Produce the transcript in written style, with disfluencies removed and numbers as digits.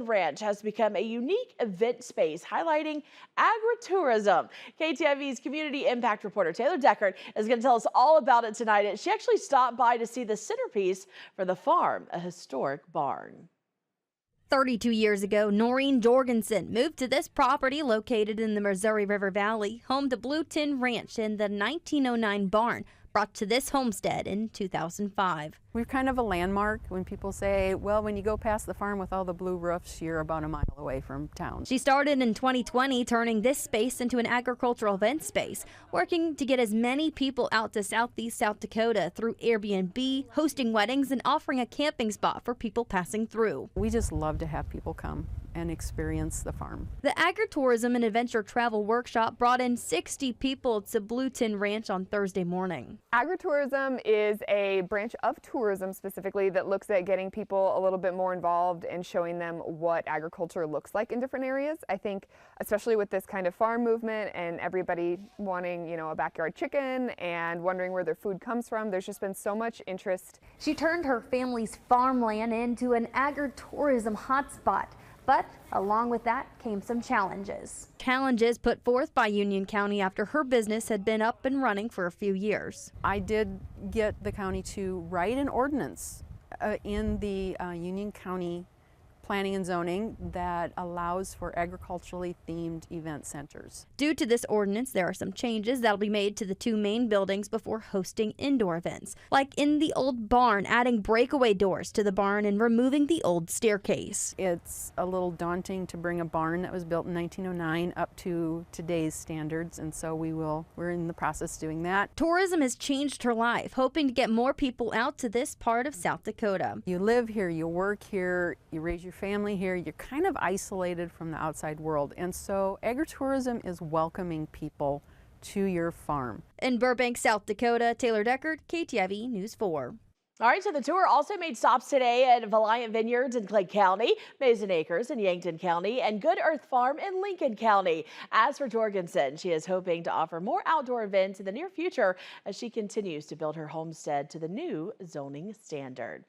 ranch has become a unique event space highlighting agri-tourism. KTIV's community impact reporter Taylor Deckard is going to tell us all about it tonight. And she actually stopped by to see the centerpiece for the farm, a historic barn. 32 years ago, Noreen Jorgensen moved to this property located in the Missouri River Valley, home to Blue Tin Ranch and the 1909 barn, brought to this homestead in 2005. We're kind of a landmark. When people say, well, when you go past the farm with all the blue roofs, you're about a mile away from town. She started in 2020, turning this space into an agricultural event space, working to get as many people out to Southeast South Dakota through Airbnb, hosting weddings, and offering a camping spot for people passing through. We just love to have people come and experience the farm. The Agri-Tourism and Adventure Travel Workshop brought in 60 people to Blue Tin Ranch on Thursday morning. Agri-tourism is a branch of tourism specifically that looks at getting people a little bit more involved and showing them what agriculture looks like in different areas. I think especially with this kind of farm movement and everybody wanting, a backyard chicken and wondering where their food comes from, there's just been so much interest. She turned her family's farmland into an agri-tourism hotspot. But along with that came some challenges. Challenges put forth by Union County after her business had been up and running for a few years. I did get the county to write an ordinance in the Union County Planning and Zoning that allows for agriculturally themed event centers. Due to this ordinance, there are some changes that'll be made to the two main buildings before hosting indoor events, like in the old barn, adding breakaway doors to the barn and removing the old staircase. It's a little daunting to bring a barn that was built in 1909 up to today's standards, and so we're in the process of doing that. Tourism has changed her life, hoping to get more people out to this part of South Dakota. You live here, you work here, you raise your family here, you're kind of isolated from the outside world, and so agritourism is welcoming people to your farm. In Burbank, South Dakota, Taylor Deckard, KTIV News 4. All right, so the tour also made stops today at Valiant Vineyards in Clay County, Mason Acres in Yankton County, and Good Earth Farm in Lincoln County. As for Jorgensen, she is hoping to offer more outdoor events in the near future as she continues to build her homestead to the new zoning standard.